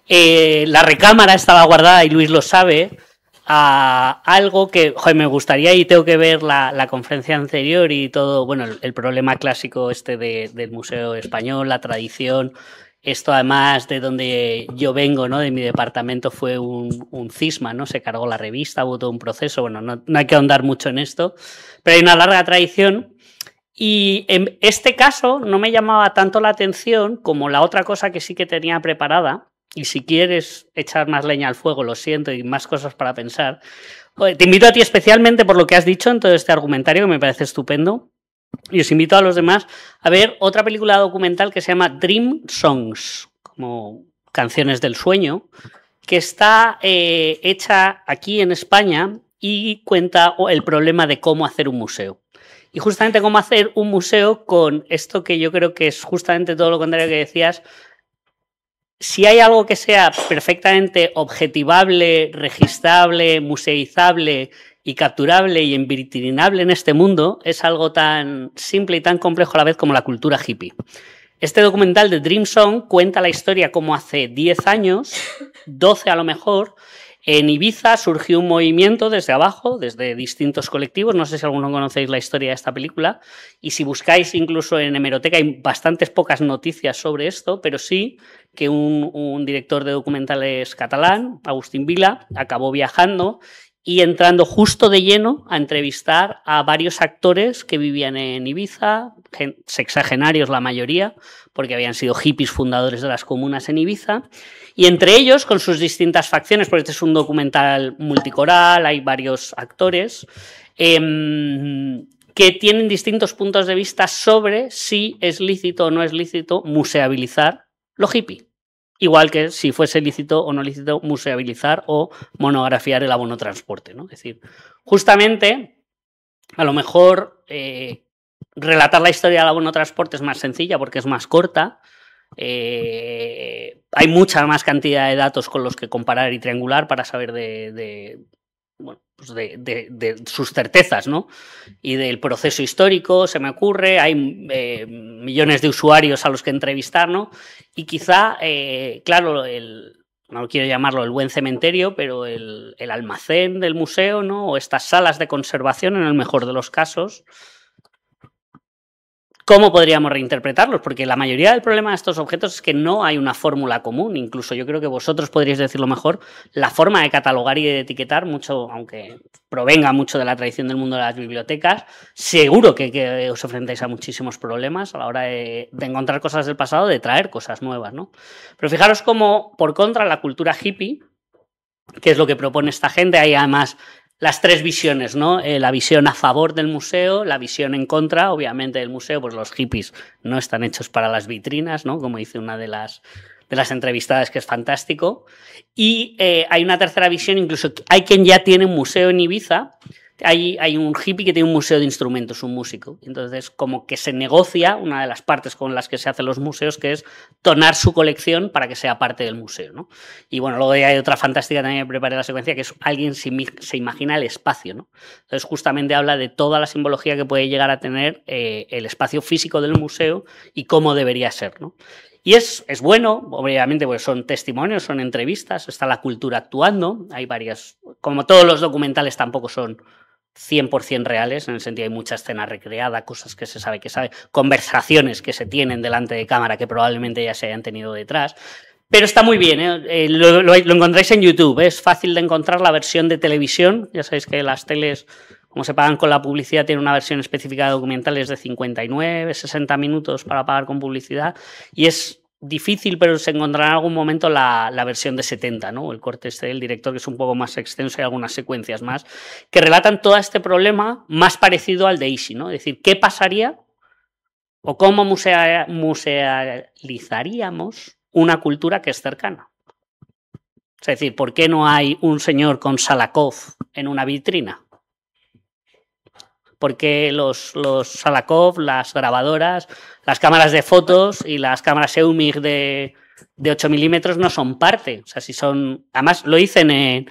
la recámara estaba guardada, y Luis lo sabe, a algo que me gustaría, y tengo que ver la conferencia anterior y todo, bueno, el problema clásico del Museo Español, la tradición. Esto, además, de donde yo vengo, ¿no? De mi departamento, fue un cisma, ¿no? Se cargó la revista, hubo todo un proceso. Bueno, no hay que ahondar mucho en esto, pero hay una larga tradición. Y en este caso no me llamaba tanto la atención como la otra cosa que sí que tenía preparada. Y si quieres echar más leña al fuego, lo siento, y más cosas para pensar. Te invito a ti especialmente por lo que has dicho en todo este argumentario, que me parece estupendo. Y os invito a los demás a ver otra película documental que se llama Dream Songs, como canciones del sueño, que está hecha aquí en España y cuenta el problema de cómo hacer un museo. Y justamente cómo hacer un museo con esto que yo creo que es justamente todo lo contrario que decías. Si hay algo que sea perfectamente objetivable, registrable, museizable y capturable y envitrinable en este mundo, es algo tan simple y tan complejo a la vez como la cultura hippie. Este documental de Dream Song cuenta la historia como hace 10 años, 12 a lo mejor, en Ibiza surgió un movimiento desde abajo, desde distintos colectivos. No sé si alguno conocéis la historia de esta película, y si buscáis incluso en hemeroteca hay bastantes pocas noticias sobre esto, pero sí que un director de documentales catalán, Agustín Vila, acabó viajando y entrando justo de lleno a entrevistar a varios actores que vivían en Ibiza, sexagenarios la mayoría, porque habían sido hippies fundadores de las comunas en Ibiza, y entre ellos, con sus distintas facciones, porque este es un documental multicoral, hay varios actores, que tienen distintos puntos de vista sobre si es lícito o no es lícito museabilizar lo hippie. Igual que si fuese lícito o no lícito museabilizar o monografiar el abono transporte, ¿no? Es decir, justamente, a lo mejor relatar la historia del abono transporte es más sencilla porque es más corta. Hay mucha más cantidad de datos con los que comparar y triangular para saber de sus certezas, ¿no? Y del proceso histórico, se me ocurre, hay millones de usuarios a los que entrevistar, ¿no? Y quizá, claro, no quiero llamarlo el buen cementerio, pero el almacén del museo, ¿no? O estas salas de conservación, en el mejor de los casos, ¿cómo podríamos reinterpretarlos? Porque la mayoría del problema de estos objetos es que no hay una fórmula común. Incluso yo creo que vosotros podríais decirlo mejor. La forma de catalogar y de etiquetar, mucho, aunque provenga mucho de la tradición del mundo de las bibliotecas, seguro que os enfrentáis a muchísimos problemas a la hora de encontrar cosas del pasado, de traer cosas nuevas, ¿no? Pero fijaros cómo, por contra, la cultura hippie, que es lo que propone esta gente, hay además las tres visiones, ¿no? La visión a favor del museo, la visión en contra, obviamente, del museo, pues los hippies no están hechos para las vitrinas, ¿no? Como dice una de las de las entrevistadas, que es fantástico. Y hay una tercera visión, incluso hay quien ya tiene un museo en Ibiza. Hay un hippie que tiene un museo de instrumentos, un músico. Entonces, como que se negocia, una de las partes con las que se hacen los museos, que es donar su colección para que sea parte del museo, ¿no? Y bueno, luego hay otra fantástica también, preparé la secuencia, que es alguien se imagina el espacio, ¿no? Entonces, justamente habla de toda la simbología que puede llegar a tener el espacio físico del museo y cómo debería ser, ¿no? Y es bueno, obviamente, pues son testimonios, son entrevistas, está la cultura actuando, hay varias, como todos los documentales tampoco son 100% reales, en el sentido hay mucha escena recreada, cosas que se sabe, conversaciones que se tienen delante de cámara que probablemente ya se hayan tenido detrás. Pero está muy bien, ¿eh? Lo encontráis en YouTube, ¿eh? Es fácil de encontrar la versión de televisión. Ya sabéis que las teles, como se pagan con la publicidad, tienen una versión específica de documentales de 59, 60 minutos para pagar con publicidad. Y es difícil, pero se encontrará en algún momento la versión de 70, ¿no? El corte este del director, que es un poco más extenso y algunas secuencias más, que relatan todo este problema más parecido al de Ishi, ¿no? Es decir, ¿qué pasaría o cómo musealizaríamos una cultura que es cercana? Es decir, ¿por qué no hay un señor con Salakov en una vitrina? ¿Por qué los Salakov, las grabadoras, las cámaras de fotos y las cámaras EUMIG de 8 milímetros no son parte? O sea, si son... Además, lo dicen en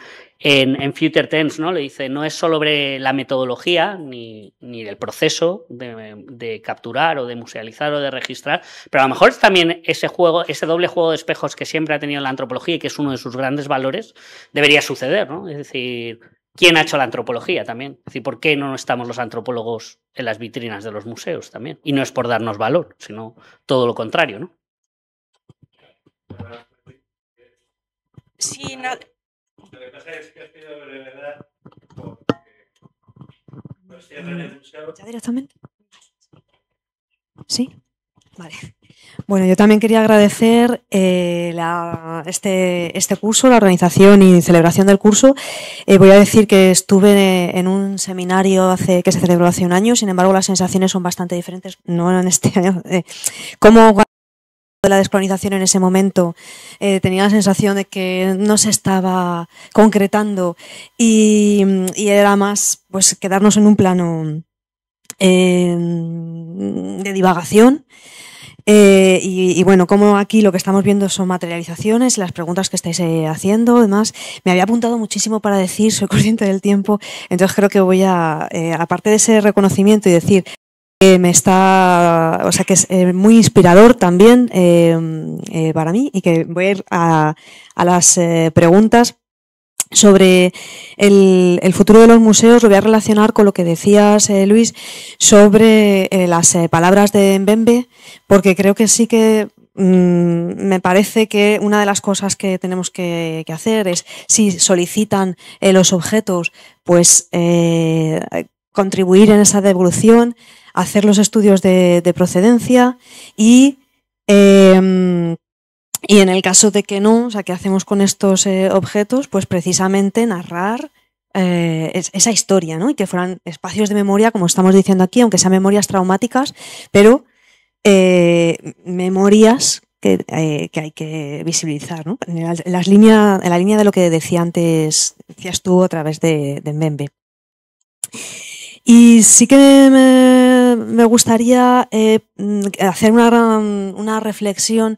Future Tense, ¿no? Le dice, no es solo sobre la metodología ni del proceso de capturar o de musealizar o de registrar, pero a lo mejor es también ese doble juego de espejos que siempre ha tenido la antropología y que es uno de sus grandes valores, debería suceder, ¿no? Es decir, ¿quién ha hecho la antropología también? Es decir, ¿por qué no estamos los antropólogos en las vitrinas de los museos también? Y no es por darnos valor, sino todo lo contrario, ¿no? Sí, Lo que pasa es que os pido brevedad porque los cierran el museo. ¿Ya directamente? ¿Sí? Vale. Bueno, yo también quería agradecer este curso, la organización y celebración del curso. Voy a decir que estuve en un seminario que se celebró hace un año, sin embargo las sensaciones son bastante diferentes, no en este año. Como de la descolonización en ese momento tenía la sensación de que no se estaba concretando y era más pues quedarnos en un plano de divagación. Y bueno, como aquí lo que estamos viendo son materializaciones, las preguntas que estáis haciendo, además, me había apuntado muchísimo para decir, soy consciente del tiempo, entonces creo que voy aparte de ese reconocimiento y decir que que es muy inspirador también para mí, y que voy a ir a las preguntas sobre el futuro de los museos. Lo voy a relacionar con lo que decías, Luis, sobre las palabras de Mbembe, porque creo que sí que me parece que una de las cosas que tenemos que hacer es, si solicitan los objetos, pues contribuir en esa devolución, hacer los estudios de procedencia y en el caso de que no, o sea, ¿qué hacemos con estos objetos? Pues precisamente narrar esa historia, ¿no? Y que fueran espacios de memoria, como estamos diciendo aquí, aunque sean memorias traumáticas, pero memorias que hay que visibilizar, ¿no? En la línea de lo que decías tú a través de Mbembe. Y sí que me gustaría hacer una reflexión,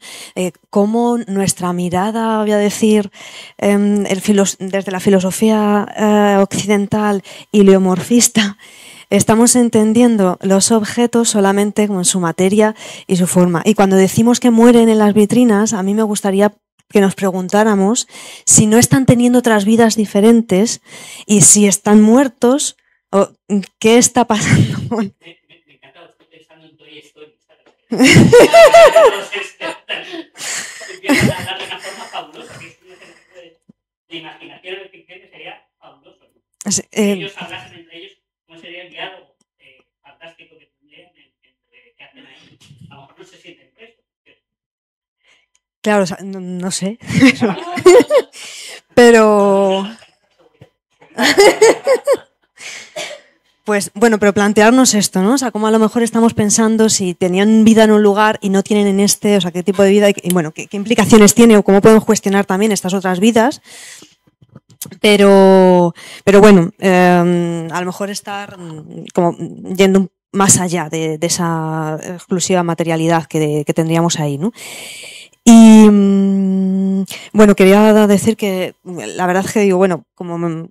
cómo nuestra mirada, voy a decir, desde la filosofía occidental heliomorfista, estamos entendiendo los objetos solamente como en su materia y su forma. Y cuando decimos que mueren en las vitrinas, a mí me gustaría que nos preguntáramos si no están teniendo otras vidas diferentes y si están muertos. ¿Qué está pasando? Me encanta, estoy pensando en Toy Story. Empiezan a darle una forma fabulosa, que es un ejercicio de imaginación de ficción que sería fabuloso. Ellos hablasen entre ellos, ¿cómo sería el diálogo fantástico que tendrían que hacen ahí? A lo mejor no se sienten presos. Claro, o sea, no sé. Pero... Pues bueno, pero plantearnos esto, ¿no? O sea, cómo a lo mejor estamos pensando si tenían vida en un lugar y no tienen en este, o sea, qué tipo de vida y bueno, qué implicaciones tiene o cómo podemos cuestionar también estas otras vidas. Pero bueno, a lo mejor estar como yendo más allá de esa exclusiva materialidad que tendríamos ahí, ¿no? Y bueno, quería decir que la verdad es que digo, bueno, como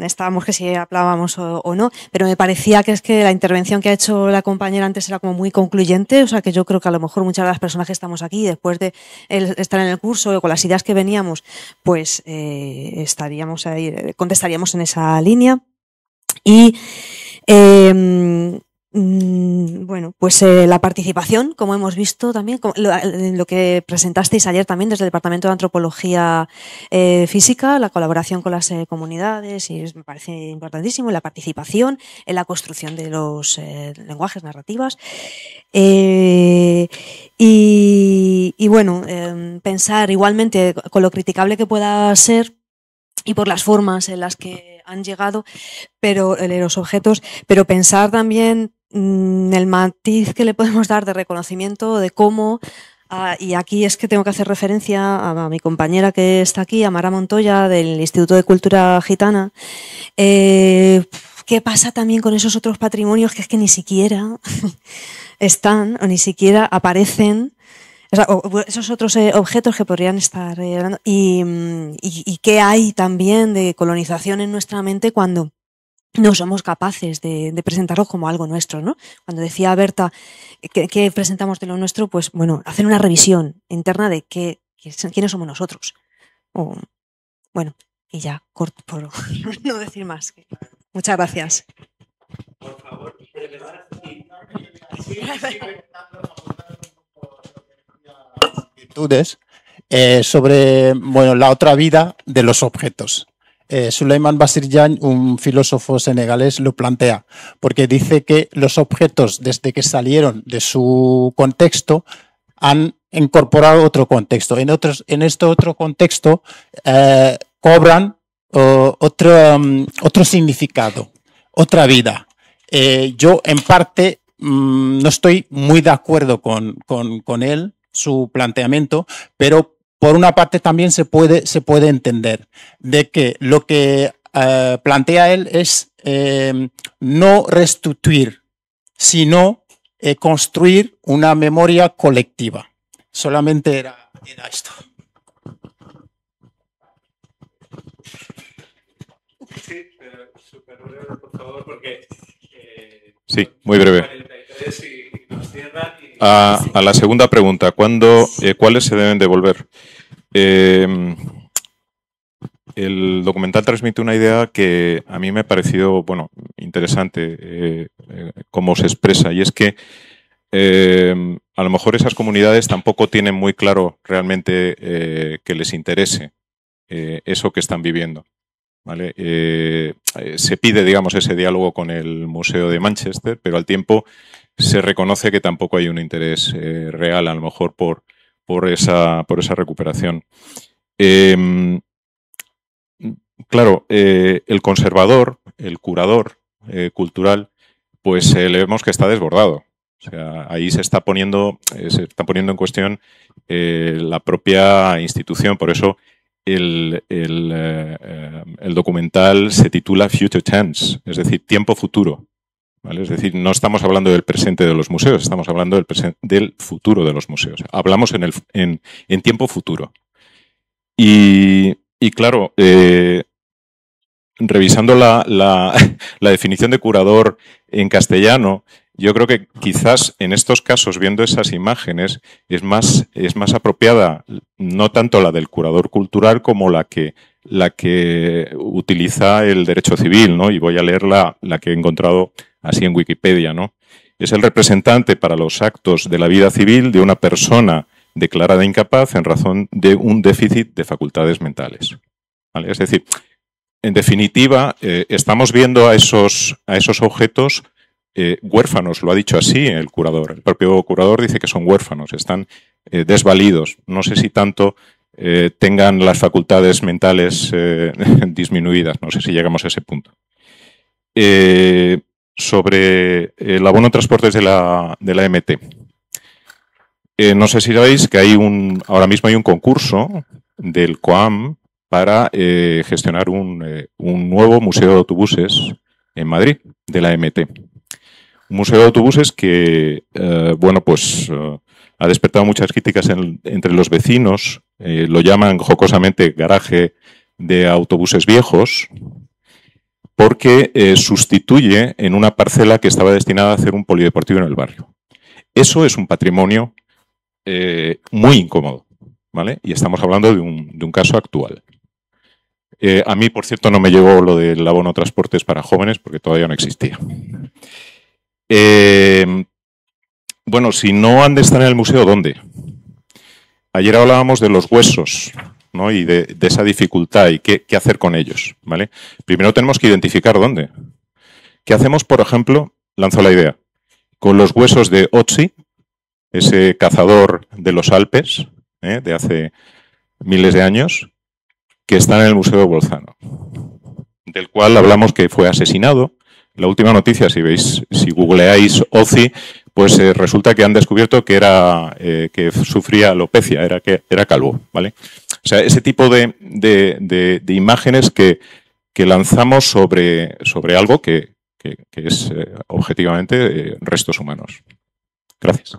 estábamos que si hablábamos o no, pero me parecía que es que la intervención que ha hecho la compañera antes era como muy concluyente, o sea que yo creo que a lo mejor muchas de las personas que estamos aquí, después de estar en el curso con las ideas que veníamos, pues estaríamos ahí, contestaríamos en esa línea. Y bueno, pues la participación, como hemos visto también, lo que presentasteis ayer también desde el Departamento de Antropología Física, la colaboración con las comunidades, y me parece importantísimo, la participación en la construcción de los lenguajes, narrativas. Y bueno, pensar igualmente con lo criticable que pueda ser y por las formas en las que han llegado, pero los objetos, pero pensar también el matiz que le podemos dar de reconocimiento de cómo, y aquí es que tengo que hacer referencia a mi compañera que está aquí, a Mara Montoya, del Instituto de Cultura Gitana. ¿Qué pasa también con esos otros patrimonios que es que ni siquiera están o ni siquiera aparecen? O sea, esos otros objetos que podrían estar hablando, y qué hay también de colonización en nuestra mente cuando no somos capaces de presentarlo como algo nuestro, ¿no? Cuando decía Berta que presentamos de lo nuestro, pues bueno, hacer una revisión interna de quiénes somos nosotros. Bueno, y ya, corto por no decir más. Muchas gracias. Por favor, sobre bueno, la otra vida de los objetos. Suleiman Basirjan, un filósofo senegalés, lo plantea, porque dice que los objetos, desde que salieron de su contexto, han incorporado otro contexto. En este otro contexto cobran otro significado, otra vida. Yo, en parte, no estoy muy de acuerdo con él, su planteamiento, pero por una parte también se puede entender de que lo que plantea él es no restituir, sino construir una memoria colectiva. Solamente era esto. Sí, pero súper breve, por favor, porque... sí, muy breve. A la segunda pregunta, ¿cuáles se deben devolver? El documental transmite una idea que a mí me ha parecido, bueno, interesante cómo se expresa, y es que a lo mejor esas comunidades tampoco tienen muy claro realmente que les interese eso que están viviendo. ¿Vale? Se pide, digamos, ese diálogo con el Museo de Manchester, pero al tiempo se reconoce que tampoco hay un interés real, a lo mejor, por esa recuperación. Claro, el conservador, el curador cultural, pues le vemos que está desbordado. O sea, ahí se está poniendo en cuestión la propia institución. Por eso el documental se titula Future Tense, es decir, tiempo futuro. ¿Vale? Es decir, no estamos hablando del presente de los museos, estamos hablando del futuro de los museos. Hablamos en tiempo futuro. Y claro, revisando la definición de curador en castellano, yo creo que quizás en estos casos, viendo esas imágenes, es más apropiada no tanto la del curador cultural como la que utiliza el derecho civil, ¿no? Y voy a leer la que he encontrado así en Wikipedia, ¿no? Es el representante para los actos de la vida civil de una persona declarada incapaz en razón de un déficit de facultades mentales. ¿Vale? Es decir, en definitiva, estamos viendo a esos objetos huérfanos, lo ha dicho así el curador. El propio curador dice que son huérfanos, están desvalidos. No sé si tanto tengan las facultades mentales disminuidas, no sé si llegamos a ese punto. sobre el abono de transportes de la MT. No sé si sabéis que ahora mismo hay un concurso del COAM para gestionar un nuevo museo de autobuses en Madrid, de la MT. Un museo de autobuses que, bueno, pues ha despertado muchas críticas entre los vecinos. Lo llaman jocosamente garaje de autobuses viejos, porque sustituye en una parcela que estaba destinada a hacer un polideportivo en el barrio. Eso es un patrimonio muy incómodo, ¿vale? Y estamos hablando de un caso actual. A mí, por cierto, no me llegó lo del abono transportes para jóvenes porque todavía no existía. Bueno, si no han de estar en el museo, ¿dónde? Ayer hablábamos de los huesos, ¿no? Y de esa dificultad y qué hacer con ellos, ¿vale? Primero tenemos que identificar dónde. ¿Qué hacemos, por ejemplo? Lanzo la idea. Con los huesos de Otzi, ese cazador de los Alpes, de hace miles de años, que está en el Museo de Bolzano, del cual hablamos que fue asesinado. La última noticia, si googleáis Otzi, pues resulta que han descubierto que que sufría alopecia, era calvo, ¿vale? O sea, ese tipo de imágenes que lanzamos sobre algo que es objetivamente restos humanos. Gracias.